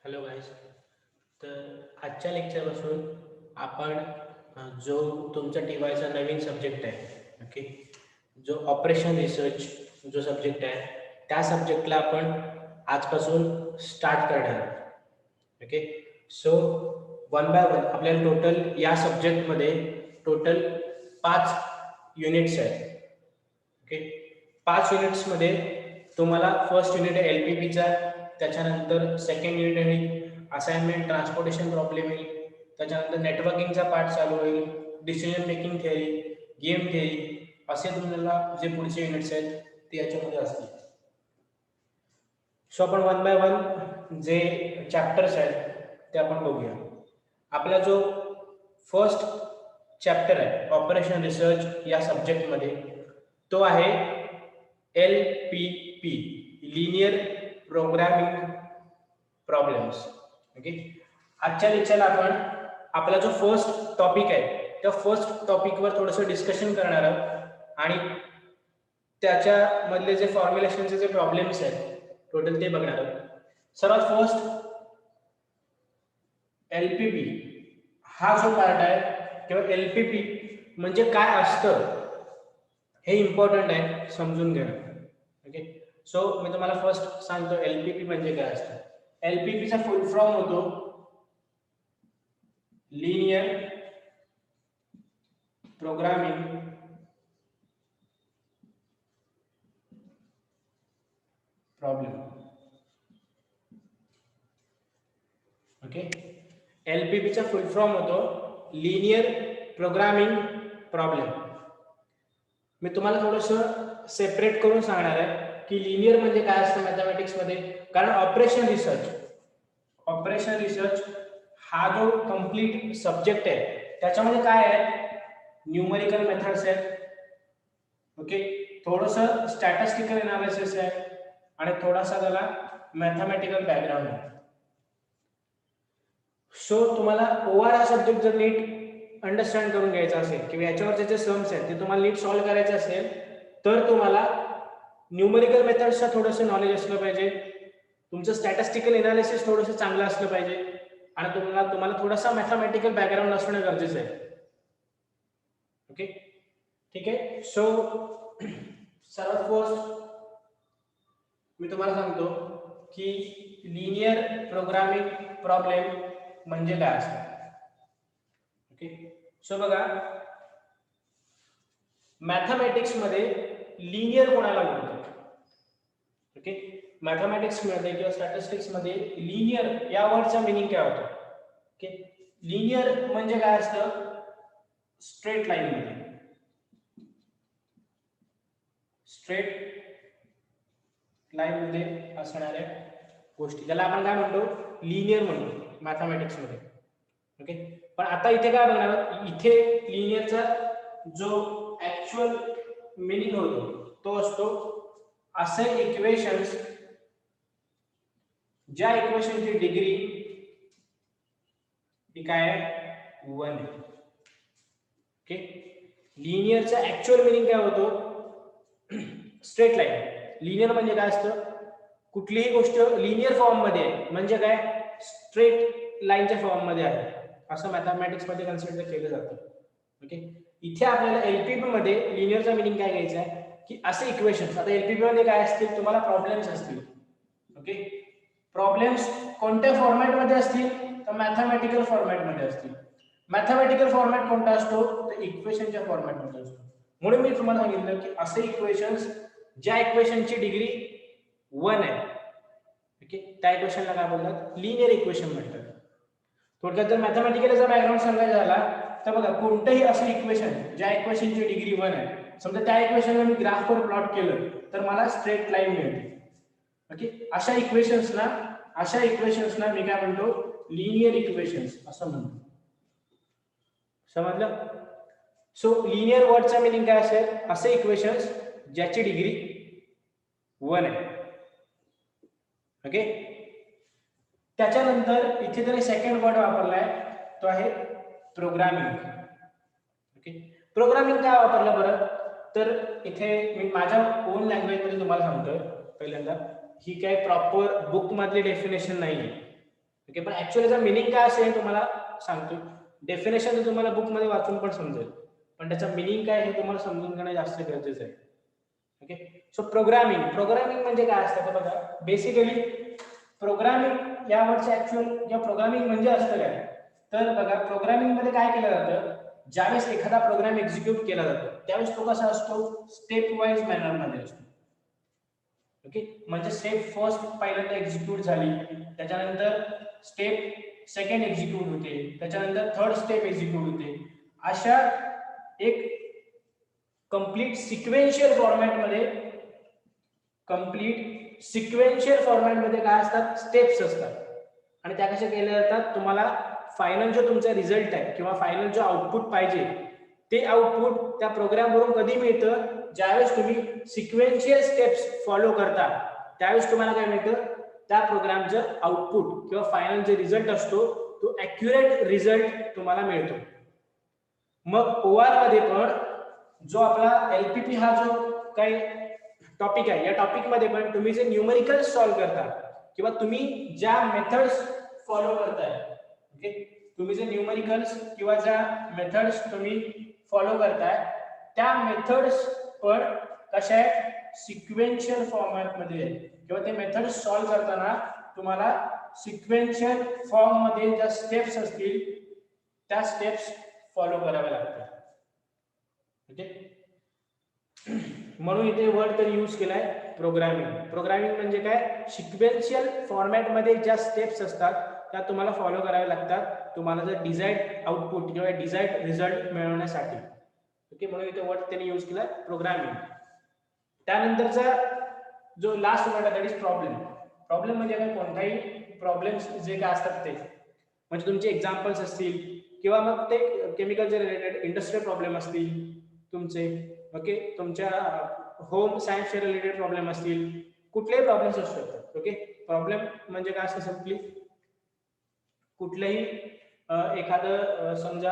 Hello guys. तर आजच्या लेक्चरपासून आपण जो तुमचा टीवायचा नवीन सब्जेक्ट आहे, ओके, जो ऑपरेशन रिसर्च जो सब्जेक्ट आहे, त्या सब्जेक्टला आपण आजपासून स्टार्ट करणार आहोत. Okay, so one by one आपल्याला टोटल या सब्जेक्टमध्ये टोटल 5 युनिट्स आहेत. ओके, 5 युनिट्समध्ये तुम्हाला फर्स्ट युनिट आहे LPPचा, त्याच्यानंतर सेकंड युनिट आहे असाइनमेंट ट्रान्सपोर्टेशन प्रॉब्लेम येईल, त्याच्यानंतर नेटवर्किंगचा पार्ट चालू होईल, decision making theory, game theory, असे तुम्हाला जे पुढचे युनिट्स आहेत ते याच्यामध्ये असतील. सो आपण वन बाय वन जे चॅप्टर्स आहेत ते आपण बघूया. आपला जो फर्स्ट चॅप्टर आहे ऑपरेशन रिसर्च या सब्जेक्टमध्ये, तो आहे LPP, linear programming problems. Okay, आजच्या लेक्चरला आपण आपला जो फर्स्ट टॉपिक आहे त्या फर्स्ट टॉपिकवर थोडंसं डिस्कशन करणार आहोत आणि त्याच्यामधले जे फॉर्म्युलेशनचे जे प्रॉब्लेम्स आहेत टोटल ते बघणार आहोत. सर्वात फर्स्ट LPP हा जो पार्ट आहे किंवा LPP म्हणजे काय असतं हे इम्पॉर्टंट आहे समजून घेणं. ओके, सो मी तुम्हाला फर्स्ट सांगतो LPP म्हणजे काय असतं. LPP चा फुल फॉर्म होतो linear programming problem. Okay, LPP चा फुल फॉर्म होतो लिनियर प्रोग्रामिंग प्रॉब्लेम. मी तुम्हाला थोडंसं सेपरेट करून सांगणार आहे की लिनियर म्हणजे काय असतं मॅथमॅटिक्स मध्ये, कारण ऑपरेशन रिसर्च हा जो कंप्लीट सब्जेक्ट आहे त्याच्यामध्ये काय आहे, न्यूमरिकल मेथड्स आहेत, ओके, थोडंसं स्टॅटिस्टिकल एनालिसिस आहे आणि थोडासा त्याला मॅथमॅटिकल बॅकग्राऊंड आहे. सो तुम्हाला ओव्हर हा सब्जेक्ट जर नीट अंडरस्टँड करून घ्यायचा असेल किंवा याच्यावरचे जे सम्स आहेत ते तुम्हाला नीट सॉल्व्ह करायचे असेल तर तुम्हाला न्यूमरिकल मेथड्सचं थोडंसं नॉलेज असलं पाहिजे, तुमचं स्टॅटिस्टिकल एनालिसिस थोडंसं चांगलं असलं पाहिजे आणि तुम्हाला थोडासा मॅथमॅटिकल बॅकग्राऊंड असणं गरजेचं आहे. ओके, ठीक आहे. सो सर्वात फर्स्ट मी तुम्हाला सांगतो की लिनियर प्रोग्रामिंग प्रॉब्लेम म्हणजे काय असतं. ओके, सो बघा, मॅथमॅटिक्स मध्ये लिनियर कोणाला म्हणतात. ओके, मॅथमॅटिक्स मध्ये किंवा स्टॅटिस्टिक्स मध्ये लिनियर या वर्डचा मीनिंग काय होतो. ओके, लिनियर म्हणजे काय असतं, स्ट्रेट लाईन मध्ये असणाऱ्या गोष्टी त्याला आपण काय म्हणतो, लिनियर म्हणतो मॅथमॅटिक्स मध्ये. ओके, पण आता इथे काय बघणार आहोत, इथे लिनियरचा जो ऍक्च्युअल मीनिंग होतो तो असतो असे इक्वेशन्स ज्या इक्वेशनची डिग्री ही काय आहे, 1 आहे. ओके, लिनियरचा ऍक्च्युअल मीनिंग काय होतो, स्ट्रेट लाईन. लिनियर म्हणजे काय असतं, कुठलीही गोष्ट लिनियर फॉर्म मध्ये आहे म्हणजे काय, स्ट्रेट लाईनच्या फॉर्म मध्ये आहे असं मॅथमॅटिक्स मध्ये कन्सिडर केलं जातं. ओके, इथे आपल्याला LPP मध्ये लिनियरचा मीनिंग काय घ्यायचा आहे की असे इक्वेशन्स, आता LPP मध्ये काय असतील, तुम्हाला प्रॉब्लेम्स असतील. ओके, प्रॉब्लेम्स कोणत्या फॉर्मॅट मध्ये असतील, तर मॅथमॅटिकल फॉर्मॅट मध्ये असतील. मॅथमॅटिकल फॉर्मॅट कोणता असतो, तर इक्वेशनच्या फॉर्मॅट मध्ये असतो. म्हणून मी तुम्हाला सांगितलं की असे इक्वेशन्स ज्या इक्वेशनची डिग्री 1 आहे, ओके, त्या इक्वेशनला काय बोलतात, लिनियर इक्वेशन म्हणतात. थोडक्यात जर मॅथमॅटिकलचा बॅकग्राऊंड सांगायचा झाला तर बघा, कोणतंही असं इक्वेशन ज्या इक्वेशनची डिग्री 1 आहे, समजा त्या इक्वेशनला मी ग्राफवर प्लॉट केलं तर मला स्ट्रेट लाईन मिळते. ओके, अशा इक्वेशन्सना मी काय म्हणतो, लिनियर इक्वेशन्स असं म्हणतो. समजलं. सो लिनियर वर्डचा मीनिंग काय असेल, असे इक्वेशन्स ज्याची डिग्री 1 आहे. ओके, त्याच्यानंतर इथे जर सेकंड वर्ड वापरलाय तो आहे प्रोग्रामिंग. ओके, प्रोग्रामिंग काय वापरलं बरं, तर इथे मी माझ्या ओन लँग्वेज मध्ये तुम्हाला सांगतोय पहिल्यांदा, ही काय प्रॉपर बुक मधली डेफिनेशन नाही आहे. ओके, पण ऍक्च्युअली त्याचा मिनिंग काय असेल हे तुम्हाला सांगतो. डेफिनेशन तर तुम्हाला बुक मध्ये वाचून पण समजेल, पण त्याचा मिनिंग काय हे तुम्हाला समजून घेणं जास्त गरजेचं आहे. ओके, सो प्रोग्रामिंग म्हणजे काय असतं तर बघा, बेसिकली प्रोग्रामिंग यावरचे ऍक्च्युअल किंवा प्रोग्रामिंग म्हणजे असतं काय तर बघा, प्रोग्रामिंग मध्ये काय केलं जातं, ज्यावेळेस एखादा प्रोग्राम एक्झिक्यूट केला जातो त्यावेळेस तो कसा असतो, स्टेप वाईज मॅनर मध्ये असतो. ओके, म्हणजे स्टेप फर्स्ट पहिल्यांदा एक्झिक्यूट झाली, त्याच्यानंतर स्टेप सेकंड एक्झिक्यूट होते, त्याच्यानंतर थर्ड स्टेप एक्झिक्यूट होते, अशा एक कंप्लीट सिक्वेन्शियल फॉर्मॅटमध्ये काय असतात, स्टेप्स असतात. आणि त्या कशा केल्या जातात, तुम्हाला फायनल जो तुमचा रिझल्ट आहे किंवा फायनल जो आउटपुट पाहिजे ते आउटपुट त्या प्रोग्राम वरून कधी मिळतं, ज्यावेळेस तुम्ही सिक्वेन्शियल स्टेप्स फॉलो करता त्यावेळेस तुम्हाला काय मिळतं, त्या प्रोग्रामचं आउटपुट किंवा फायनल जे रिझल्ट असतो तो ॲक्युरेट रिझल्ट तुम्हाला मिळतो. मग ओआर मध्ये पण जो आपला एलपीपी हा जो काही टॉपिक आहे, या टॉपिक मध्ये पण तुम्ही जे न्यूमेरिकल्स सॉल्व्ह करता किंवा तुम्ही ज्या मेथड्स फॉलो करताय, ओके, तुम्ही जे न्यूमेरिकल्स किंवा ज्या मेथड्स तुम्ही फॉलो करताय त्या मेथड्स पण कशा आहेत, सिक्वेन्शियल फॉर्मॅट मध्ये आहेत किंवा ते मेथड्स सॉल्व्ह करताना तुम्हाला सिक्वेन्शियल फॉर्म मध्ये ज्या स्टेप्स असतील त्या स्टेप्स फॉलो कराव्या लागतात. ओके, म्हणून इथे वर्ड तर यूज केलाय प्रोग्रामिंग म्हणजे काय, सिक्वेन्शियल फॉर्मॅट मध्ये ज्या स्टेप्स असतात त्या तुम्हाला फॉलो कराव्या लागतात तुम्हाला जर डिझायर्ड आउटपुट किंवा डिझायर्ड रिझल्ट मिळवण्यासाठी. ओके, म्हणून इथे वर्ड त्यांनी यूज केलाय प्रोग्रामिंग. त्यानंतरचा जो लास्ट वर्ड आहे दॅट इज प्रॉब्लेम म्हणजे काय, कोणताही प्रॉब्लेम्स जे काय असतात ते म्हणजे तुमचे एक्झाम्पल्स असतील किंवा मग ते केमिकलचे रिलेटेड इंडस्ट्रियल प्रॉब्लेम असतील तुमचे, ओके, तुमच्या होम सायन्सचे रिलेटेड प्रॉब्लेम असतील, कुठलेही प्रॉब्लेम्स असू शकतात. ओके, प्रॉब्लेम म्हणजे काय असतं, सिम्पली कुठलंही एखादं समजा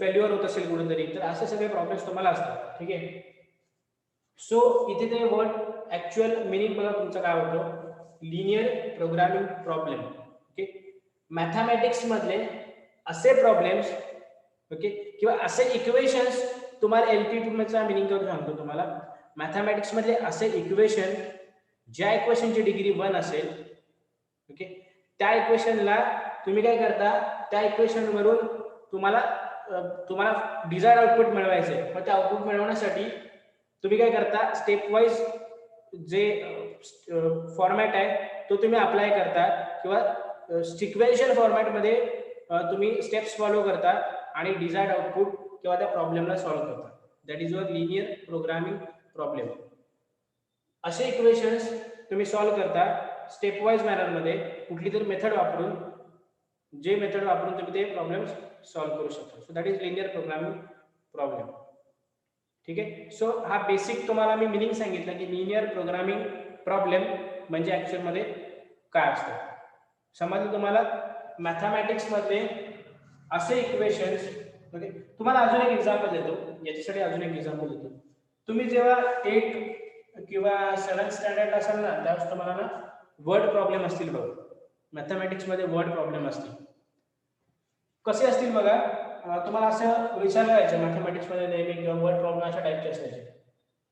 फेल्युअर होत असेल कुठेतरी, तर असे सगळे प्रॉब्लेम्स तुम्हाला असतात. ठीक आहे, सो इथे ते वर्ड ऍक्च्युअल मिनिंग बघा तुमचं काय होतं, linear programming problem. Okay, mathematics मधले असे प्रॉब्लेम्स, ओके, किंवा असे इक्वेशन्स, तुम्हाला एलपीपी चा मिनिंग करून सांगतो तुम्हाला, मॅथमॅटिक्स मधले असे इक्वेशन ज्या इक्वेशनची डिग्री 1 असेल, ओके, त्या इक्वेशनला तुम्ही काय करता, त्या इक्वेशन वरून तुम्हाला डिझायर्ड आउटपुट मिळवायचे, मग ते आउटपुट मिळवण्यासाठी तुम्ही काय करता, स्टेप वाईज जे फॉर्मॅट आहे तो तुम्ही अप्लाय करता किंवा सिक्वेन्शियल फॉर्मॅट मध्ये तुम्ही स्टेप्स फॉलो करता आणि डिझायर्ड आउटपुट किंवा त्या प्रॉब्लेमला सॉल्व्ह करता. That is your linear programming problem. असे इक्वेशन्स तुम्ही सॉल्व्ह करता स्टेप वाईज मॅनर मध्ये, कुठली तरी मेथड वापरून, जे मेथड वापरून तुम्ही ते प्रॉब्लेम्स सॉल्व्ह करू शकता. So that is linear programming problem. ठीक आहे, सो हा बेसिक तुम्हाला मी मिनिंग सांगितलं की लिनियर प्रोग्रामिंग प्रॉब्लेम म्हणजे ऍक्च्युअल मध्ये काय असतं. समजलं तुम्हाला. मॅथमॅटिक्स मध्ये असे इक्वेशन्स, ओके, तुम्हाला अजून एक एक्झाम्पल देतो, याच्यासाठी अजून एक एक्झाम्पल देतो. तुम्ही जेव्हा 8 किंवा 7th स्टँडर्ड असाल ना, त्यावेळेस तुम्हाला ना वर्ड प्रॉब्लेम असतील बघा, मॅथमॅटिक्स मध्ये वर्ड प्रॉब्लेम असतील. कसे असतील बघा, तुम्हाला असं विचारलं जायचं मॅथमॅटिक्स मध्ये नेहमी किंवा वर्ड प्रॉब्लेम अशा टाईपचे असायचे.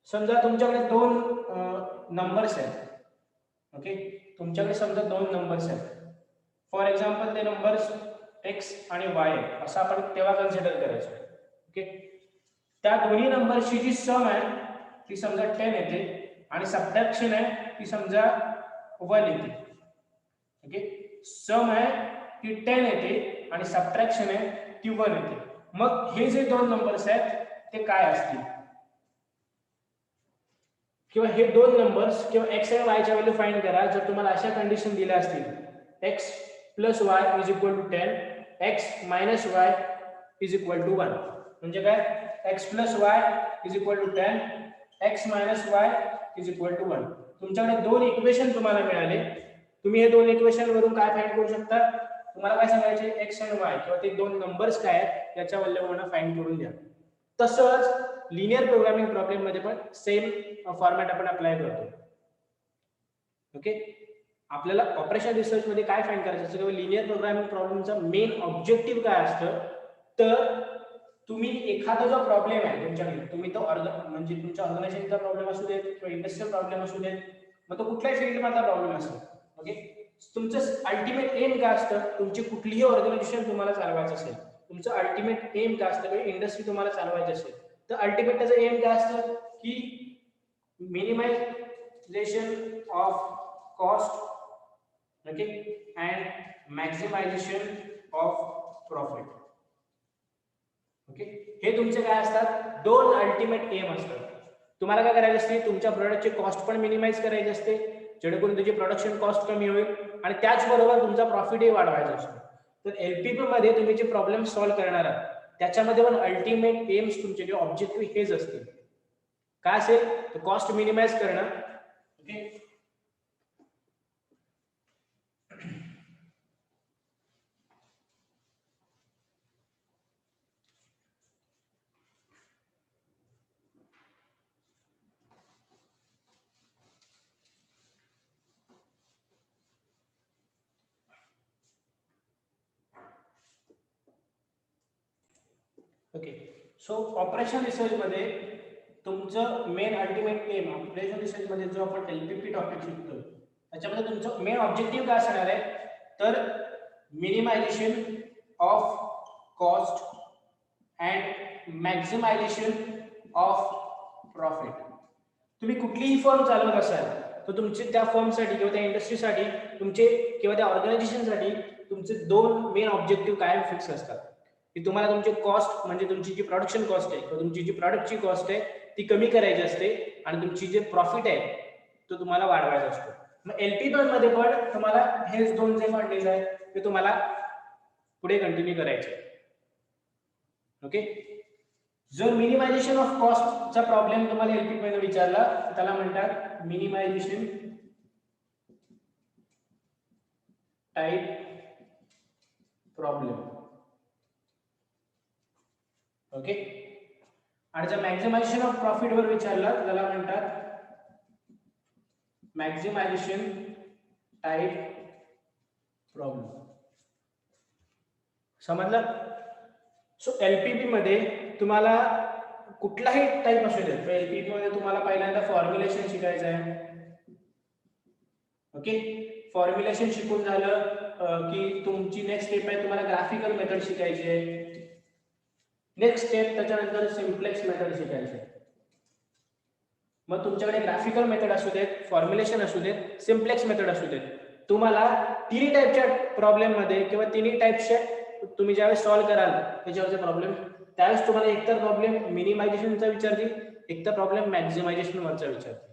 समजा तुमच्याकडे 2 नंबर्स आहेत, ओके, तुमच्याकडे समजा 2 नंबर्स आहेत. फॉर एक्झाम्पल ते नंबर्स x आणि y असं आपण तेव्हा कन्सिडर करायचं. ओके, त्या दोन्ही नंबरची जी सम आहे ती समजा 10 येते आणि सबट्रॅक्शन आहे ती समजा 1 येते. ओके, सम आहे ती 10 येते आणि सबट्रॅक्शन आहे ती 1 येते. मग हे जे 2 नंबर्स आहेत ते काय असतील, किंवा हे 2 नंबर्स किंवा x आणि y च्या व्हॅल्यू फाइंड करा. जर तुम्हाला अशा कंडिशन दिल्या असतील, x + y = 10, x - y = 1, म्हणजे काय, x + y = 10, x - y = 1. तुमच्याकडे 2 इक्वेशन तुम्हाला मिळाले. तुम्ही हे 2 इक्वेशन वरून काय फाइंड करू शकता, तुम्हाला काय सांगायचे, x आणि y किंवा ते 2 नंबर्स काय आहेत त्याच्या व्हॅल्यूवरून फाइंड करून द्या. तसंच लिनियर प्रोग्रामिंग प्रॉब्लेम मध्ये पण सेम फॉर्मॅट आपण अप्लाय करतो. ओके, आपल्याला ऑपरेशन रिसर्च मध्ये काय फाइंड करायचं असतं किंवा लिनियर प्रोग्रामिंग प्रॉब्लेमचा मेन ऑब्जेक्टिव्ह काय असतं, तर तुम्ही एखादा जो प्रॉब्लेम आहे तुमच्याकडे, तुम्ही तो म्हणजे तुमच्या ऑर्गनायझेशनचा प्रॉब्लेम असू देत किंवा इंडस्ट्रियल प्रॉब्लेम असू देत, मग तो कुठल्याही फील्डमधला प्रॉब्लेम असेल, ओके, तुमचं अल्टिमेट एम काय असतं, तुमची कुठलीही ऑर्गनायझेशन तुम्हाला चालवायचं असेल, तुमचं अल्टिमेट एम काय असतं, किंवा इंडस्ट्री तुम्हाला चालवायची असेल, तर अल्टिमेट त्याचं एम काय असतं की minimization of cost, okay, and maximization of profit. Okay, हे तुमचे काय असतात, दोन अल्टिमेट एम असतात. तुम्हाला काय करायचं असते, तुमच्या प्रोडक्टची कॉस्ट पण मिनिमाइज करायची असते, जेणेकरून तुझी प्रोडक्शन कॉस्ट कमी होईल आणि त्याचबरोबर तुमचा प्रॉफिटही वाढवायचा असतो. तर एलपीपी मध्ये तुम्ही जे प्रॉब्लेम सॉल्व्ह करणार आहात त्याच्यामध्ये पण अल्टिमेट एम्स तुमचे जे ऑब्जेक्टिव्ह हेच असतील. काय असेल, तर कॉस्ट मिनिमाइज करणं, okay, okay. So operation research मध्ये तुमचं main ultimate aim, operation research मध्ये जो आपण एलपीपी टॉपिक शिकतो त्याच्यामध्ये तुमचं मेन ऑब्जेक्टिव्ह काय असणार आहे, तर minimization of cost and maximization of profit. तुम्ही कुठलीही फर्म चालवत असाल तर तुमचे त्या फर्मसाठी किंवा त्या इंडस्ट्रीसाठी तुमचे किंवा त्या ऑर्गनायझेशनसाठी तुमचे दोन मेन ऑब्जेक्टिव्ह कायम फिक्स असतात, की तुम्हाला तुमची कॉस्ट म्हणजे तुमची जी प्रोडक्शन कॉस्ट आहे किंवा तुमची जी प्रॉडक्टची कॉस्ट आहे ती कमी करायची असते आणि तुमची जे प्रॉफिट आहे तो तुम्हाला वाढवायचा असतो. मग एलपीपी मध्ये पण तुम्हाला हेच दोन जे फंडेज आहेत ते तुम्हाला पुढे कंटिन्यू करायचे. ओके, जर मिनिमायझेशन ऑफ कॉस्टचा प्रॉब्लेम तुम्हाला एलपीपी मध्ये विचारला तर त्याला म्हणतात मिनिमायझेशन टाइप प्रॉब्लेम. ओके, आणि जर मॅक्सिमायझेशन ऑफ प्रॉफिट वर विचारला त्याला म्हणतात मॅक्सिमायझेशन टाइप प्रॉब्लेम. समजलं? सो एलपीपी मध्ये तुम्हाला कुठलाही टाइप असू देत, एलपीपी मध्ये तुम्हाला पहिल्यांदा फॉर्म्युलेशन शिकायचं आहे. ओके, फॉर्म्युलेशन शिकून झालं की तुमची नेक्स्ट स्टेप आहे तुम्हाला ग्राफिकल मेथड शिकायची आहे. नेक्स्ट स्टेप त्याच्यानंतर सिम्प्लेक्स मेथड शिकायची आहे. मग तुमच्याकडे ग्राफिकल मेथड असू देत, फॉर्म्युलेशन असू देत, सिम्प्लेक्स मेथड असू देत, तुम्हाला तिन्ही टाइपच्या प्रॉब्लेम मध्ये किंवा तिन्ही टाइपच्या तुम्ही ज्यावेळेस सॉल्व्ह कराल त्याच्यावरचे प्रॉब्लेम त्यावेळेस तुम्हाला एकतर प्रॉब्लेम मिनिमायझेशनचा विचारतील, एकतर प्रॉब्लेम मॅक्सिमायझेशन वरचा विचारतील.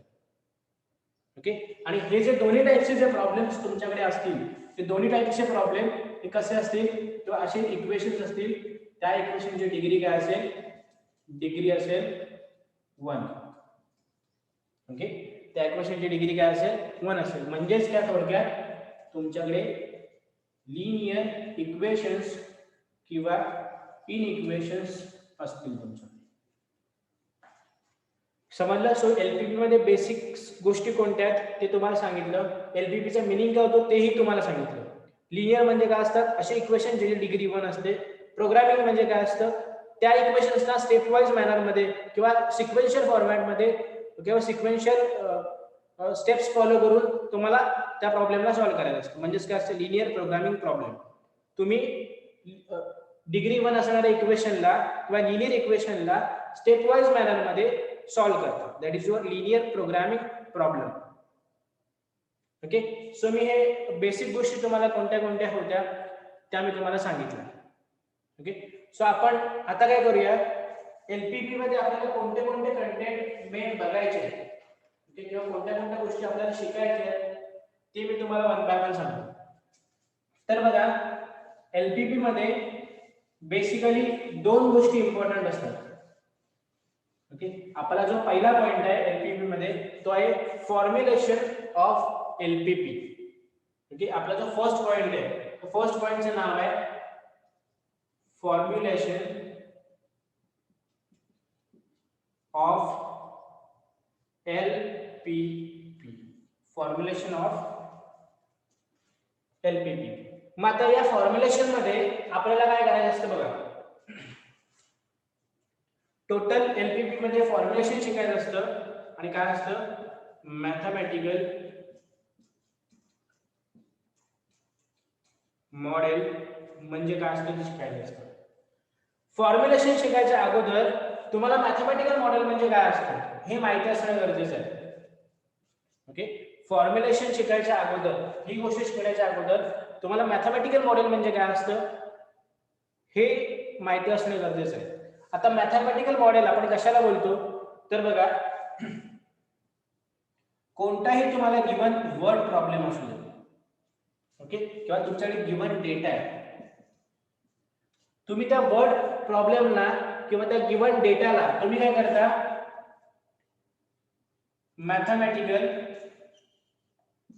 ओके, आणि हे जे दोन्ही टाइपचे जे प्रॉब्लेम्स तुमच्याकडे असतील ते दोन्ही टाइपचे प्रॉब्लेम हे कसे असतील किंवा असे इक्वेशन्स असतील, त्या इक्वेशनची डिग्री काय असेल, डिग्री असेल 1. ओके, त्या इक्वेशनची डिग्री काय असेल, 1 असेल. म्हणजेच त्या थोडक्यात तुमच्याकडे लिनियर इक्वेशन्स किंवा इनइक्वेशन्स असतील तुमच्याकडे. समजलं? सो एलपीपी मध्ये बेसिक गोष्टी कोणत्या आहेत ते तुम्हाला सांगितलं, एलपीपीचा मिनिंग काय होतो तेही तुम्हाला सांगितलं. लिनियर म्हणजे काय असतात, असे इक्वेशन ज्याची डिग्री 1 असते. प्रोग्रामिंग म्हणजे काय असतं, त्या इक्वेशन्सना स्टेप वाईज मॅनर मध्ये किंवा सिक्वेन्शियल फॉर्मॅट मध्ये किंवा सिक्वेन्शियल स्टेप्स फॉलो करून तुम्हाला त्या प्रॉब्लेमला सॉल्व्ह करायचं असतं. म्हणजेच काय असतं, लिनियर प्रोग्रामिंग प्रॉब्लेम. तुम्ही डिग्री 1 असणाऱ्या इक्वेशनला किंवा लिनियर इक्वेशनला स्टेप वाईज मॅनर मध्ये सॉल्व्ह करता. That is your linear programming problem. Okay, so मी हे बेसिक गोष्टी तुम्हाला कोणत्या कोणत्या होत्या त्या मी तुम्हाला सांगितल्या. ओके, सो आपण आता काय करूया, एलपीपी मध्ये आपल्याला कोणते कोणते कंटेंट मेन बघायचे आहेत, ओके, किंवा कोणत्या कोणत्या गोष्टी आपल्याला शिकायच्या आहेत ते मी तुम्हाला वन बाय वन सांगतो. तर बघा, एलपीपी मध्ये बेसिकली दोन गोष्टी इम्पॉर्टंट असतात. ओके, आपला जो पहिला पॉइंट आहे एलपीपी मध्ये तो आहे फॉर्म्युलेशन ऑफ एलपीपी. ओके, आपला जो फर्स्ट पॉइंट आहे तो फर्स्ट पॉइंटचं नाव आहे formulation of LPP. Formulation of LPP. मग आता या फॉर्म्युलेशन मध्ये आपल्याला काय करायचं असतं बघा, टोटल एलपीपी मध्ये फॉर्म्युलेशन शिकायचं असतं आणि काय असतं, मॅथमॅटिकल मॉडेल म्हणजे काय असतं ते शिकायचं असतं. फॉर्म्युलेशन शिकायच्या अगोदर तुम्हाला मॅथमॅटिकल मॉडेल म्हणजे काय असतं हे माहिती असणं गरजेचं आहे. ओके, फॉर्म्युलेशन शिकायच्या अगोदर, ही गोष्ट शिकण्याच्या अगोदर तुम्हाला मॅथमॅटिकल मॉडेल म्हणजे काय असतं हे माहिती असणे गरजेचं आहे. आता मॅथमॅटिकल मॉडेल आपण कशाला बोलतो, तर बघा, कोणताही तुम्हाला गिवन वर्ड प्रॉब्लेम असू दे, ओके, किंवा तुमच्याकडे गिवन डेटा आहे, तुम्ही त्या वर्ड प्रॉब्लेमला किंवा त्या गिवन डेटाला तुम्ही काय करता, मॅथमॅटिकल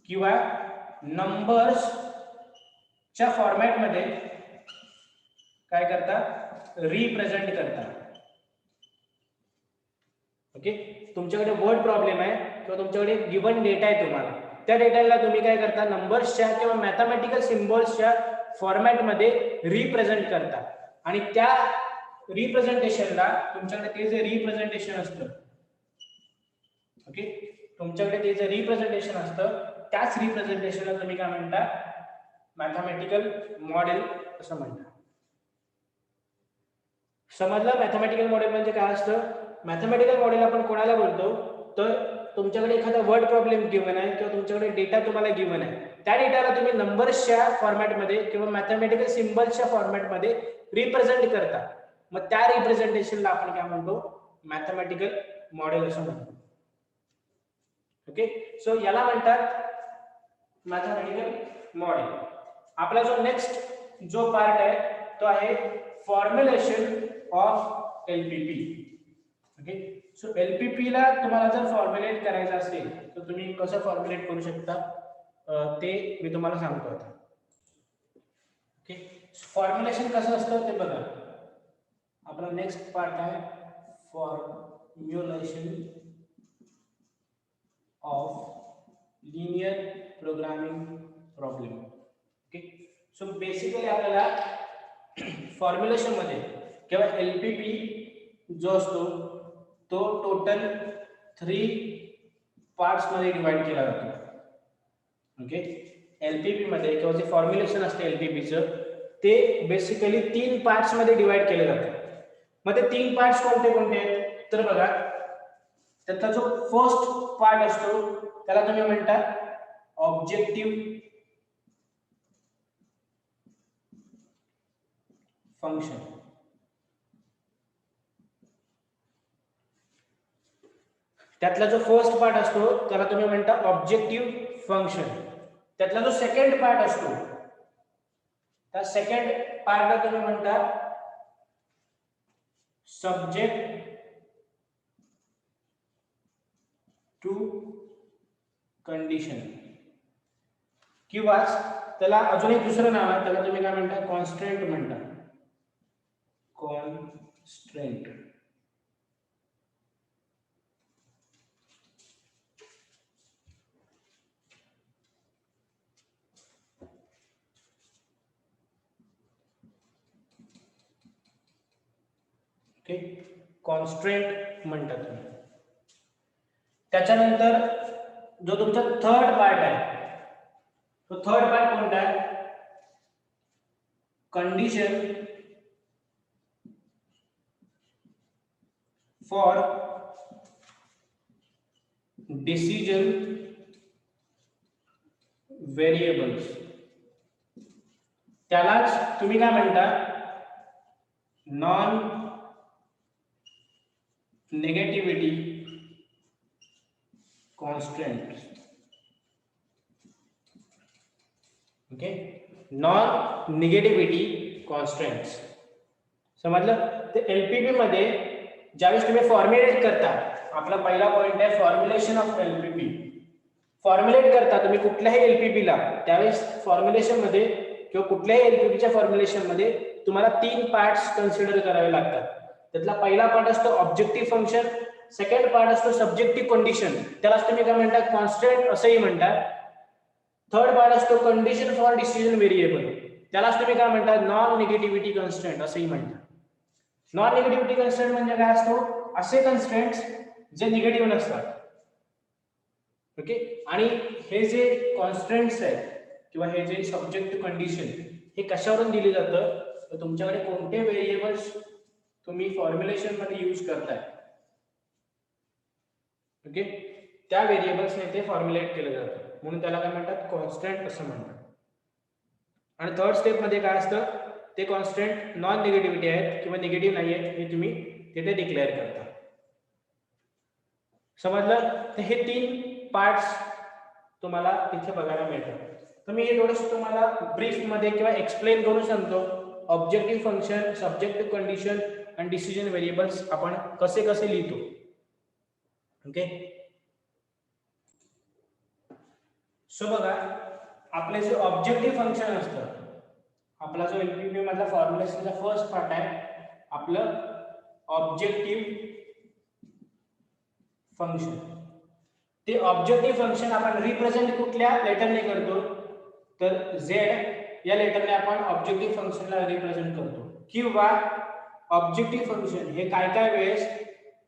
किंवा नंबर्स च्या फॉर्मॅट मध्ये काय करता, रिप्रेझेंट करता. ओके, तुमच्याकडे वर्ड प्रॉब्लेम आहे किंवा तुमच्याकडे गिवन डेटा आहे, तुम्हाला त्या डेटाला तुम्ही काय करता, नंबर्सच्या किंवा मॅथमॅटिकल सिम्बॉल्सच्या फॉर्मॅट मध्ये रिप्रेझेंट करता. आणि त्या रिप्रेझेंटेशनला तुमच्याकडे ते जे रिप्रेझेंटेशन असतं, ओके, तुमच्याकडे ते जे रिप्रेझेंटेशन असतं त्याच रिप्रेझेंटेशनला तुम्ही काय म्हणता, मॅथमॅटिकल मॉडेल असं म्हणता. समजलं मॅथमॅटिकल मॉडेल म्हणजे काय असतं. मॅथमॅटिकल मॉडेल आपण कोणाला बोलतो, तर तुमच्याकडे एखादा वर्ड प्रॉब्लेम गिवन आहे किंवा तुमच्याकडे डेटा तुम्हाला गिवन आहे, त्या डेटाला तुम्ही नंबर्सच्या फॉर्मॅटमध्ये किंवा मॅथमॅटिकल सिम्बल्सच्या फॉर्मॅटमध्ये रिप्रेझेंट करता. मग त्या रिप्रेझेंटेशनला आपण काय म्हणतो, मॅथमॅटिकल मॉडेल असं म्हणतो. ओके, सो याला म्हणतात मॅथमॅटिकल मॉडेल. आपला जो नेक्स्ट जो पार्ट आहे तो आहे formulation of LPP. Okay, so LPP ला तुम्हाला जर फॉर्म्युलेट करायचं असेल तर तुम्ही कसं फॉर्म्युलेट करू शकता ते मी तुम्हाला सांगतो आता. ओके, फॉर्म्युलेशन कसं असतं ते बघा. आपला नेक्स्ट पार्ट आहे formulation of linear programming problem. Okay, so basically आपल्याला फॉर्म्युलेशन मध्ये किंवा एलपीपी जो असतो तो टोटल 3 पार्ट्स मध्ये डिवाइड केला जातो. ओके, एलपीपी मध्ये किंवा जे फॉर्म्युलेशन असते एलपीपीचं ते बेसिकली 3 पार्ट्स मध्ये डिवाइड केले जाते. मग ते 3 पार्ट्स कोणते कोणते आहेत तर बघा, त्याचा जो फर्स्ट पार्ट असतो त्याला तुम्ही म्हणता ऑब्जेक्टिव्ह फंक्शन. त्यातला जो फर्स्ट पार्ट असतो त्याला तुम्ही म्हणता ऑब्जेक्टिव्ह फंक्शन. त्यातला जो सेकंड पार्ट असतो त्या सेकंड पार्टला तुम्ही म्हणता सब्जेक्ट टू कंडिशन, किंवा त्याला अजून एक दुसरं नाव आहे, त्याला तुम्ही काय म्हणता, कॉन्स्ट्रेंट म्हणता. कॉन्स्ट्रेंट. ओके, कॉन्स्ट्रेंट म्हणतात तुम्ही. त्याच्यानंतर जो तुमचा थर्ड पार्ट आहे तो थर्ड पार्ट कोणता आहे, कंडिशन फॉर डिसिजन व्हेरिएबल्स. त्यालाच तुम्ही काय म्हणता, non negativity constraint. Okay, non negativity constraints. समजलं. ते एलपीपी मध्ये ज्यावेळेस तुम्ही फॉर्म्युलेट करता, आपला पहिला पॉइंट आहे फॉर्म्युलेशन ऑफ एलपीपी. फॉर्म्युलेट करता तुम्ही कुठल्याही एलपीपी ला, त्यावेळेस फॉर्म्युलेशन मध्ये किंवा कुठल्याही एलपीपीच्या फॉर्म्युलेशन मध्ये तुम्हाला 3 पार्ट्स कन्सिडर करावे लागतात. त्यातला पहिला पार्ट असतो ऑब्जेक्टिव्ह फंक्शन, सेकंड पार्ट असतो सब्जेक्टिव्ह कंडिशन, त्यालाच तुम्ही काय म्हणता, कॉन्स्टंट असंही म्हणतात. थर्ड पार्ट असतो कंडिशन फॉर डिसिजन व्हेरिएबल, त्यालाच तुम्ही काय म्हणतात नॉन निगेटिव्हिटी कन्स्ट्रेंट असंही म्हणतात. नॉन निगेटिव्हिटी कन्स्ट्रेंट म्हणजे काय असतो, असे कन्स्ट्रेंट्स जे निगेटिव्ह नसतात. ओके, आणि हे जे कॉन्स्टंट्स आहेत किंवा हे जे सब्जेक्ट टू कंडिशन हे कशावरून दिले जातं, तर तुमच्याकडे कोणते व्हेरिएबल्स तुम्ही फॉर्म्युलेशन मध्ये यूज करताय, ओके, त्या व्हेरिएबल्सने ते फॉर्म्युलेट केलं जातं, म्हणून त्याला काय म्हणतात कॉन्स्टंट असं म्हणतात. आणि थर्ड स्टेप मध्ये काय असतं, ते कॉन्स्टंट नॉन निगेटिव्हिटी आहेत किंवा निगेटिव्ह नाही आहेत हे तुम्ही तिथे डिक्लेअर करता. समजलं? तर हे 3 पार्ट्स तुम्हाला इथे बघायला मिळतात. तर मी हे थोडंसं तुम्हाला ब्रीफ मध्ये किंवा एक्सप्लेन करून सांगतो. Objective function, subject to condition आणि डिसिजन व्हेरिएबल्स आपण कसे कसे लिहितो. ओके, सो बघा, आपले जे ऑब्जेक्टिव्ह फंक्शन असतं, आपला जो एलपीपी मधला फॉर्म्युलेशनचा फर्स्ट पार्ट आहे आपलं ऑब्जेक्टिव्ह फंक्शन. ते ऑब्जेक्टिव्ह फंक्शन आपण रिप्रेझेंट कुठल्या लेटरने करतो, तर झेड या लेटरने आपण ऑब्जेक्टिव्ह फंक्शनला रिप्रेझेंट करतो, किंवा ऑब्जेक्टिव्ह फंक्शन हे काय काय वेळेस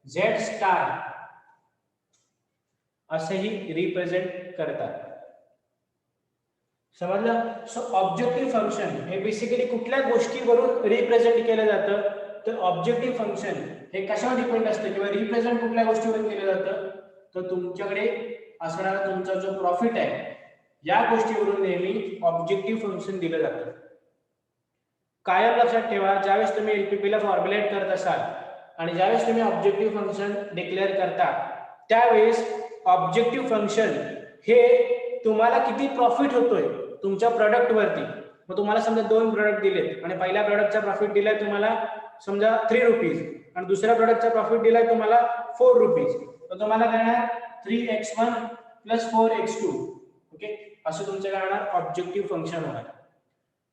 झेड स्टार असेही रिप्रेझेंट करतात. समजलं? सो ऑब्जेक्टिव्ह फंक्शन हे बेसिकली कुठल्या गोष्टीवरून रिप्रेझेंट केलं जातं, तर ऑब्जेक्टिव्ह फंक्शन हे कशावर डिपेंड असतं किंवा रिप्रेझेंट कुठल्या गोष्टीवरून केलं जातं, तर तुमच्याकडे असणारा तुमचा जो प्रॉफिट आहे या गोष्टीवरून नेहमी ऑब्जेक्टिव्ह फंक्शन दिलं जातं. कायम लक्षात ठेवा, ज्यावेळेस तुम्ही एलपीपी ला फॉर्म्युलेट करत असाल आणि ज्यावेळेस तुम्ही ऑब्जेक्टिव्ह फंक्शन डिक्लेअर करता, त्यावेळेस ऑब्जेक्टिव्ह फंक्शन हे तुम्हाला किती प्रॉफिट होतोय तुमच्या प्रोडक्ट वरती. मग तुम्हाला समजा 2 प्रोडक्ट दिलेत आणि पहिल्या प्रोडक्टचा प्रॉफिट दिलाय तुम्हाला समजा 3 रुपीज आणि दुसऱ्या प्रोडक्टचा प्रॉफिट दिलाय तुम्हाला 4 रुपीज, तर तुम्हाला काय येणार 3x1 + 4x2. ओके, असं तुमचं काय होणार ऑब्जेक्टिव्ह फंक्शन होणार.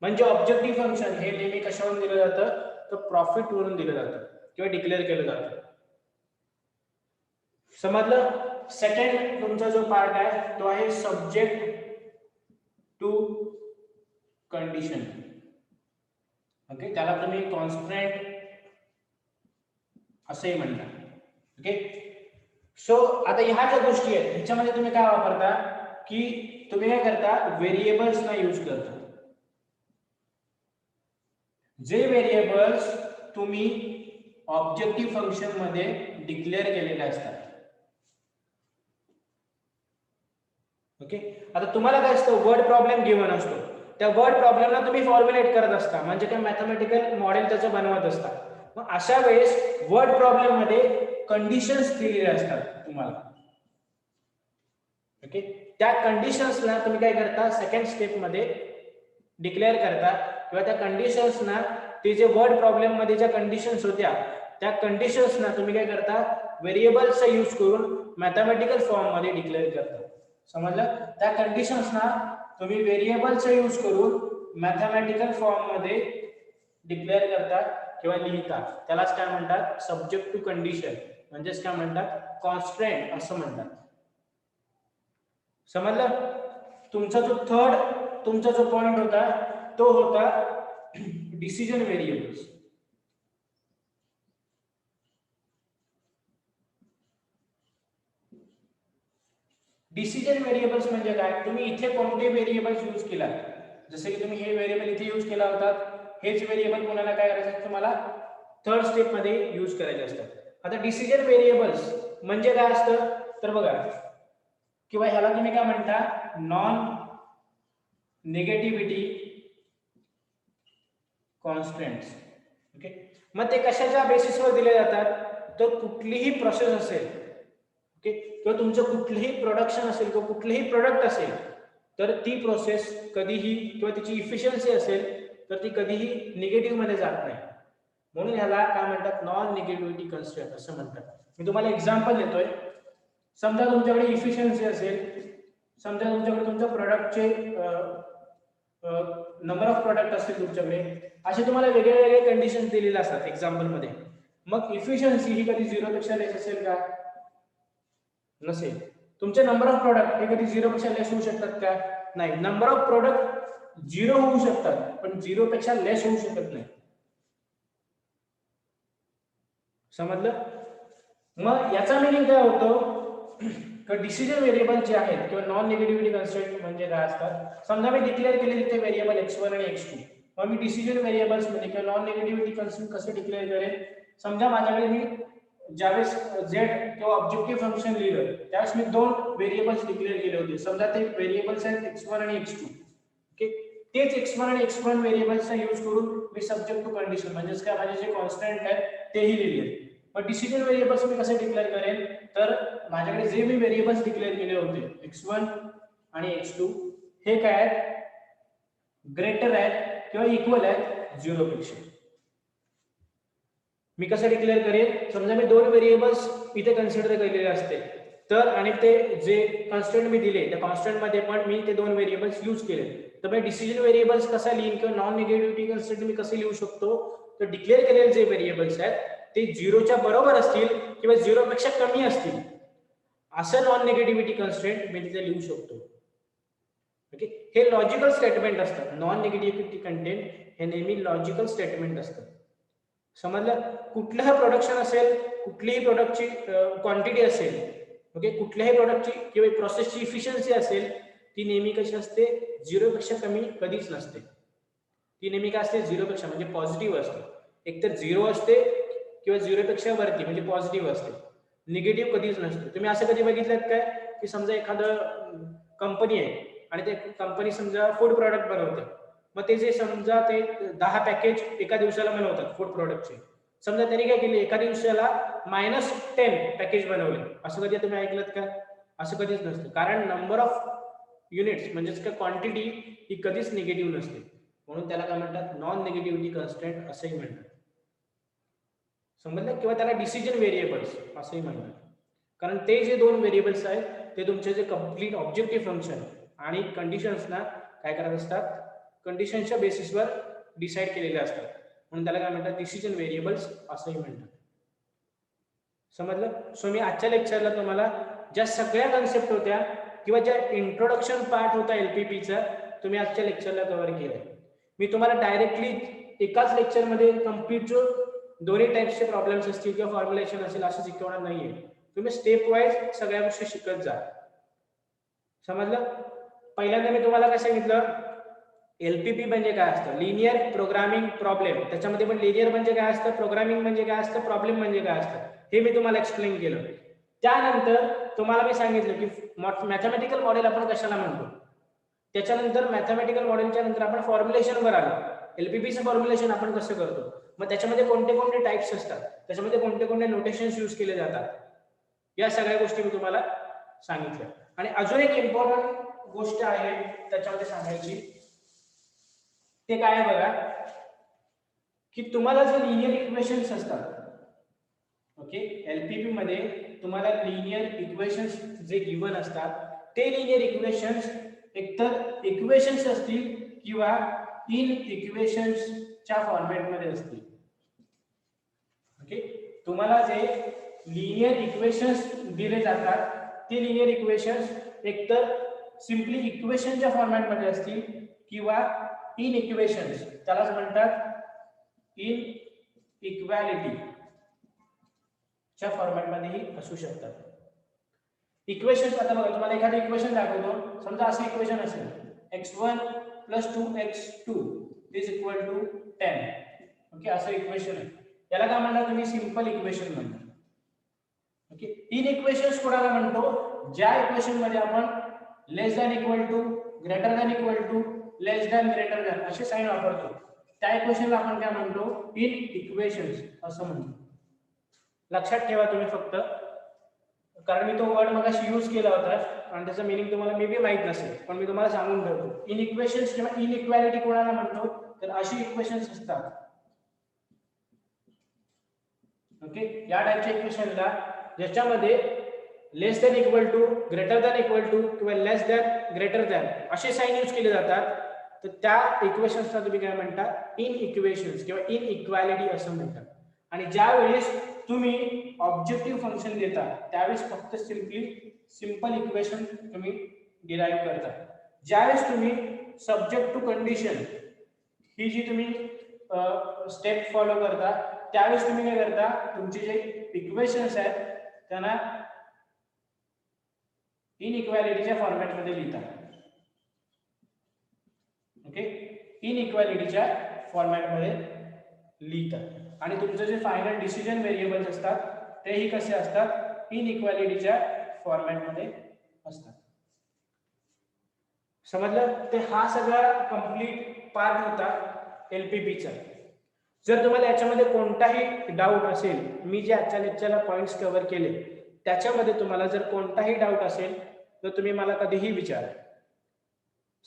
म्हणजे ऑब्जेक्टिव्ह फंक्शन हे नेहमी कशावरून दिलं जातं, तर प्रॉफिट वरून दिलं जातं किंवा डिक्लेअर केलं जातं. समजलं? सेकंड तुमचा जो पार्ट आहे तो आहे सब्जेक्ट टू कंडिशन. ओके, त्याला तुम्ही कॉन्स्टंट असेही म्हणता. ओके, सो आता ह्या ज्या गोष्टी आहेत ह्याच्यामध्ये तुम्ही काय वापरता, की तुम्ही काय करता व्हेरिएबल्सना यूज करता. जे व्हेरिएबल्स तुम्ही ऑब्जेक्टिव्ह फंक्शन मध्ये डिक्लेअर केलेले असतात. ओके, आता तुम्हाला काय असतं, वर्ड प्रॉब्लेम गिव्हन असतो, त्या वर्ड प्रॉब्लेमला तुम्ही फॉर्म्युलेट करत असता, म्हणजे काय मॅथमॅटिकल मॉडेल त्याचं बनवत असता. मग अशा वेळेस वर्ड प्रॉब्लेम मध्ये कंडिशन्स दिलेले असतात तुम्हाला. ओके, त्या कंडिशन्सला तुम्ही काय करता सेकंड स्टेप मध्ये डिक्लेअर करता, किंवा त्या कंडिशन्सना ते जे वर्ड प्रॉब्लेम मध्ये ज्या कंडिशन्स होत्या त्या कंडिशन्सना तुम्ही काय करता व्हेरिएबल्सचा यूज करून मॅथमॅटिकल फॉर्म मध्ये डिक्लेअर करता. समजलं? त्या कंडिशन्सना तुम्ही व्हेरिएबलचा यूज करून मॅथमॅटिकल फॉर्म मध्ये डिक्लेअर करता किंवा लिहिता. त्यालाच काय म्हणतात सब्जेक्ट टू कंडिशन, म्हणजेच काय म्हणतात कॉन्स्टंट असं म्हणतात. समजलं? तुमचा जो पॉइंट होता तो होता डिसिजन व्हेरिएबल्स. डिसिजन व्हेरिएबल्स म्हणजे काय, तुम्ही इथे कोणते व्हेरिएबल्स यूज केला, जसे की तुम्ही हे व्हेरिएबल इथे यूज केला होता, हेच व्हेरिएबल कोणाला काय करायचं तुम्हाला थर्ड स्टेप मध्ये यूज करायचे असतात. आता डिसिजन व्हेरिएबल्स म्हणजे काय असतं, तर बघा, किंवा ह्याला तुम्ही काय म्हणता नॉन निगेटिव्हिटी कॉन्स्टंट्स. ओके, मग ते कशाच्या बेसिसवर दिले जातात, तर कुठलीही प्रोसेस असेल, ओके, किंवा तुमचं कुठलंही प्रोडक्शन असेल किंवा कुठलेही प्रोडक्ट असेल, तर ती प्रोसेस कधीही किंवा तिची इफिशियन्सी असेल तर ती कधीही निगेटिव्ह मध्ये जात नाही. म्हणून ह्याला काय म्हणतात नॉन निगेटिव्हिटी कन्स्ट्रेंट असं म्हणतात. मी तुम्हाला एक्झाम्पल देतोय. समजा तुमच्याकडे इफिशियन्सी असेल, समजा तुमच्याकडे तुमच्या प्रोडक्टचे नंबर ऑफ प्रोडक्ट असतील तुमच्याकडे, असे तुम्हाला वेगळे वेगळे कंडिशन्स दिलेले असतात एक्झाम्पल मध्ये. मग इफिशियन्सी ही कधी 0 पेक्षा लेस असेल का, नसेल. तुमचे नंबर ऑफ प्रोडक्ट हे कधी 0 पेक्षा लेस होऊ शकतात का, नाही. नंबर ऑफ प्रोडक्ट 0 होऊ शकतात पण 0 पेक्षा लेस होऊ शकत नाही. समजलं? मग याचा मिनिंग काय होतो की डिसिजन व्हेरिएबल जे आहेत किंवा नॉन निगेटिव्हिटी कन्स्ट्रेंट म्हणजे काय असतात. समजा मी डिक्लेअर केले तिथे व्हेरिएबल x1 आणि x2. मग मी डिसिजन व्हेरिएबल्स मध्ये किंवा नॉन निगेटिव्हिटी कन्स्ट्रेंट कसे डिक्लेअर करेन. समजा माझ्याकडे मी ज्यावेळेस z किंवा ऑब्जेक्टिव्ह फंक्शन लिहिलं त्यावेळेस मी 2 व्हेरिएबल्स डिक्लेअर केले होते. समजा ते व्हेरिएबल्स आहेत x1 आणि x2. ओके, तेच x1 आणि x1 व्हेरिएबल्सचा यूज करून मी सब्जेक्ट टू कंडिशन म्हणजेच काय माझे जे कॉन्स्टंट आहेत तेही लिहिले. मग डिसिजन व्हेरिएबल्स मी कसे डिक्लेअर करेन तर माझ्याकडे जे मी व्हेरिएबल्स डिक्लेअर केले होते x1 आणि x2 हे काय आहेत, ग्रेटर आहेत किंवा इक्वल आहेत 0 पेक्षा. मी कसं डिक्लेअर करेन. समजा मी 2 व्हेरिएबल्स इथे कन्सिडर केलेले असते तर आणि ते जे कॉन्स्टंट मी दिले त्या कॉन्स्टंट मध्ये पण मी ते 2 व्हेरिएबल्स यूज केले तर मी डिसिजन व्हेरिएबल्स कसा लिहीन किंवा नॉन निगेटिव्हिटी कन्स्टंट मी कसे लिहू शकतो तर डिक्लेअर केलेले जे व्हेरिएबल्स आहेत ते 0च्या बरोबर असतील किंवा 0 पेक्षा कमी असतील असं नॉन निगेटिव्हिटी कन्स्ट्रेंट मी तिथे लिहू शकतो. ओके, हे लॉजिकल स्टेटमेंट असतात. नॉन निगेटिव्हिटी कंटेंट हे नेहमी लॉजिकल स्टेटमेंट असतात. समजलं? कुठलंही प्रोडक्शन असेल, कुठलीही प्रोडक्टची क्वांटिटी असेल, ओके, कुठल्याही प्रोडक्टची किंवा प्रोसेसची इफिशियन्सी असेल ती नेहमी कशी असते 0 पेक्षा कमी कधीच नसते. ती नेहमी काय असते 0 पेक्षा म्हणजे पॉझिटिव्ह असते. एकतर 0 असते किंवा 0 पेक्षा वरती म्हणजे पॉझिटिव्ह असते. निगेटिव्ह कधीच नसते. तुम्ही असं कधी बघितलं काय की समजा एखादं कंपनी आहे आणि ते कंपनी समजा फूड प्रॉडक्ट बनवते. मग ते जे समजा ते 10 पॅकेज एका दिवसाला बनवतात फूड प्रॉडक्टचे. समजा त्यांनी काय केले एका दिवसाला -10 पॅकेज बनवले. असं कधी तुम्ही ऐकलं का? असं कधीच नसतं. कारण नंबर ऑफ युनिट्स म्हणजेच काय क्वांटिटी ही कधीच निगेटिव्ह नसते. म्हणून त्याला काय म्हणतात नॉन निगेटिव्हिटी कन्स्ट्रेंट असंही म्हणतात. समजलं? किंवा त्याला डिसिजन व्हेरिएबल्स असंही म्हणतात. कारण ते जे 2 व्हेरिएबल्स आहेत ते तुमचे जे कंप्लीट ऑब्जेक्टिव्ह फंक्शन आणि कंडिशन्सना काय करत असतात, कंडिशनच्या बेसिसवर डिसाइड केलेले असतात. म्हणून त्याला काय म्हणतात डिसिजन व्हेरिएबल्स असंही म्हणतात. समजलं? सो मी आजच्या लेक्चरला तुम्हाला ज्या सगळ्या कन्सेप्ट होत्या किंवा ज्या इंट्रोडक्शन पार्ट होता एलपीपीचा तुम्ही आजच्या लेक्चरला कव्हर केलाय. मी तुम्हाला डायरेक्टली एकाच लेक्चरमध्ये कंप्लीट जो दोन्ही टाइप्सचे प्रॉब्लेम्स असतील किंवा फॉर्म्युलेशन असेल असं शिकवणार नाहीये. तुम्ही स्टेप वाईज सगळ्या गोष्टी शिकत जा. समजलं? पहिल्यांदा मी तुम्हाला काय सांगितलं, एलपीपी म्हणजे काय असतं, लिनियर प्रोग्रामिंग प्रॉब्लेम. त्याच्यामध्ये पण लिनियर म्हणजे काय असतं, प्रोग्रामिंग म्हणजे काय असतं, प्रॉब्लेम म्हणजे काय असतं हे मी तुम्हाला एक्सप्लेन केलं. त्यानंतर तुम्हाला मी सांगितलं की मॅथमॅटिकल मॉडेल आपण कशाला म्हणतो. त्याच्यानंतर मॅथमॅटिकल मॉडेलच्या नंतर आपण फॉर्म्युलेशनवर आलो. एलपीपीचं फॉर्म्युलेशन आपण कसं करतो, मग त्याच्यामध्ये कोणते कोणते टाइप्स असतात, त्याच्यामध्ये कोणते कोणते नोटेशन्स यूज केले जातात, या सगळ्या गोष्टी मी तुम्हाला सांगितल्या. आणि अजून एक इम्पॉर्टंट गोष्ट आहे त्याच्यामध्ये सांगायची, ते काय आहे बघा, की तुम्हाला जे लिनियर इक्वेशन्स असतात, ओके, एलपीपी मध्ये तुम्हाला लिनियर इक्वेशन्स जे गिवन असतात ते लिनियर इक्वेशन्स एकतर इक्वेशन्स असतील किंवा इन इक्वेशन्सच्या फॉर्मॅटमध्ये असतील. ओके, तुम्हाला जे लिनियर इक्वेशन्स दिले जातात ते लिनियर इक्वेशन्स एकतर सिम्पली इक्वेशनच्या फॉर्मॅटमध्ये असतील किंवा इन इक्वेशन्स, त्यालाच म्हणतात इन इक्वॅलिटी च्या फॉर्मॅटमध्येही असू शकतात. इक्वेशन्स आता बघा, तुम्हाला एखादं इक्वेशन दाखवतो. समजा असं इक्वेशन असेल x1 + 2x2 = 10. ओके, असं इक्वेशन आहे. याला काय म्हणतात तुम्ही, सिंपल इक्वेशन म्हणता. ओके, इन इक्वेशन्स कोणाला म्हणतो, ज्या इक्वेशन मध्ये आपण less than equal to, greater than equal to, less than greater than असे साइन वापरतो त्या इक्वेशनला आपण काय म्हणतो, इन इक्वेशन्स असं म्हणतो. लक्षात ठेवा तुम्ही फक्त, कारण मी तो वर्ड मगाशी यूज केला होता आणि त्याचं मीनिंग तुम्हाला मे बी माहित नसेल, पण मी तुम्हाला सांगून ठेवतो. इन इक्वेशन्स किंवा इन इक्वॅलिटी कोणाला म्हणतो, तर अशी इक्वेशन्स असतात. ओके, या टाइपच्या इक्वेशनला ज्याच्यामध्ये less than equal to, greater than equal to किंवा लेस दॅन ग्रेटर दॅन असे साइन यूज केले जातात, तर त्या इक्वेशन्सला तुम्ही काय म्हणता, इन इक्वेशन्स किंवा इन इक्वॅलिटी असं म्हणतात. आणि ज्या वेळेस तुम्ही ऑब्जेक्टिव्ह फंक्शन देता त्यावेळेस फक्त सिंपल इक्वेशन तुम्ही डिराइव्ह करता. ज्यावेळेस तुम्ही सब्जेक्ट टू कंडिशन ही जी तुम्ही स्टेप फॉलो करता, त्यावेळेस तुम्ही काय करता, तुमचे जे इक्वेशन्स आहेत त्यांना इनइक्वालिटीच्या फॉर्मॅटमध्ये लिहिता. ओके, इनइक्वालिटीच्या फॉर्मॅटमध्ये लिहितात आणि तुमचं जे फायनल डिसिजन व्हेरिएबल्स असतात तेही कसे असतात, इनइक्वालिटीच्या फॉर्मॅटमध्ये असतात. समजलं? ते हा सगळा कंप्लीट पार्ट होता एलपीपीचा. जर तुम्हाला याच्यामध्ये कोणताही डाऊट असेल, मी जे आजच्या लेक्चरला पॉइंट्स कव्हर केले त्याच्यामध्ये तुम्हाला जर कोणताही डाऊट असेल तर तुम्ही मला कधीही विचारा.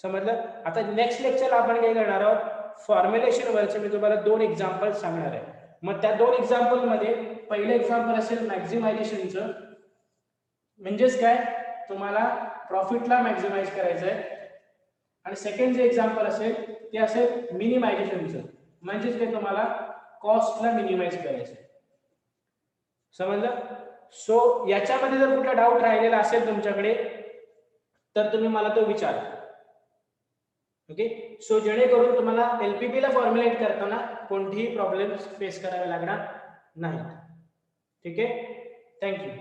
समजलं? आता नेक्स्ट लेक्चरला आपण काय करणार आहोत, फॉर्म्युलेशन वरचे मी तुम्हाला 2 एक्झाम्पल सांगणार आहे. मग त्या 2 एक्झाम्पल मध्ये पहिलं एक्झाम्पल असेल मॅक्झिमायझेशनचं, म्हणजेच काय, तुम्हाला प्रॉफिटला मॅक्झिमाइज करायचं आहे. आणि सेकंड जे एक्झाम्पल असेल ते असेल मिनिमायझेशनचं, म्हणजेच काय, तुम्हाला कॉस्टला मिनिमाइज करायचं आहे. समजलं? सो याच्यामध्ये जर कुठला डाऊट राहिलेला असेल तुमच्याकडे तर तुम्ही मला तो विचारा. ओके, सो जेणेकरून तुम्हाला एलपीपी ला फॉर्म्युलेट करताना कोणतीही प्रॉब्लेम्स फेस करावे लागणार नाहीत. ठीक आहे, थँक्यू.